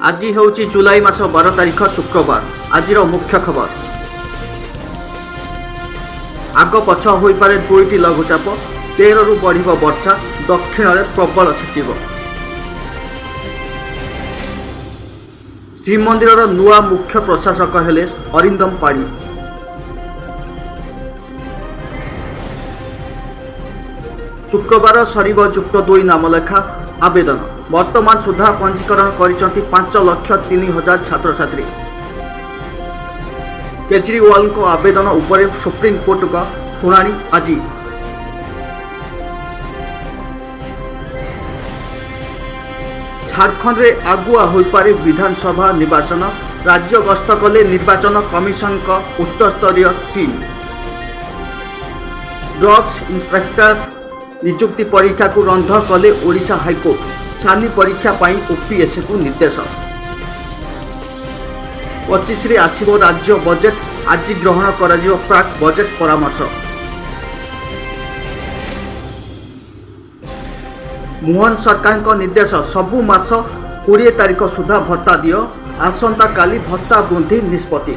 आज हूँ जुलाई मास 12 तारिख शुक्रवार। आज मुख्य खबर आग पछ हो पारे दुईटी लघुचाप 13 रु बढ़ वर्षा दक्षिण में प्रबल छेचिब। श्रीमंदिर नुआ मुख्य प्रशासक हेले अरिंदम पाड़ी। शुक्रवार सरीब जुक्त 2 नामलेखा आवेदन। वर्तमान सुधा पंजीकरण करिसंती 5,03,000 छात्र छात्री। केजरीवाल को आवेदन उपरे सुप्रीम कोर्ट का शुणाणी आज। झारखंड में आगुआ हो पारे विधानसभा निर्वाचन। राज्य गस्त कले निर्वाचन कमिशन का उच्चस्तरीय टीम। ड्रग्स इंस्पेक्टर नियुक्ति परीक्षा को रंध कले ओडिशा हाईकोर्ट। सानी परीक्षा पाई ओपीएससी को निर्देश। 25 रे आसिबो राज्य बजेट। आज ग्रहण कराजिबो प्राक बजेट परामर्श। मोहन सरकार का निर्देश सबु मास 20 तारिख सुधा भत्ता दियो। आसंता काली भत्ता वृद्धि निष्पत्ति।